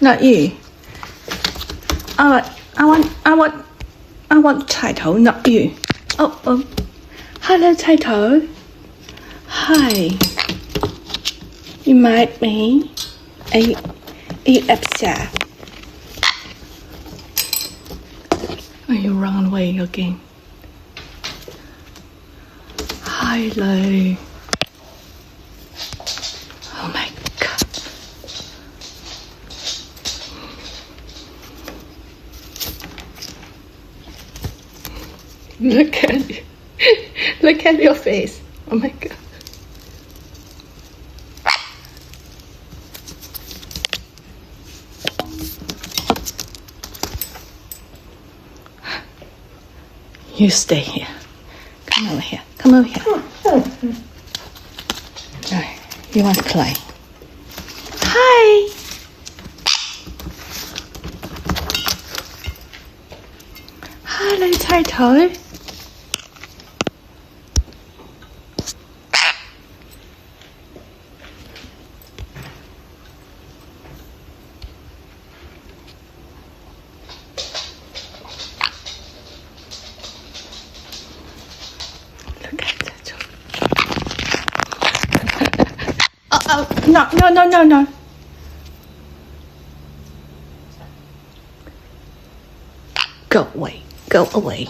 Not you. I want 菜头, not you. Oh, hello 菜头. Hi. You mad me? Are you upset? Oh, you run away again. Hello. Oh my god. Look at you. Look at your face. Oh my god. You stay here. Come over here. Come over here. Right. You want to play? Hi. Hello, 菜头. Look at that. No. Go away.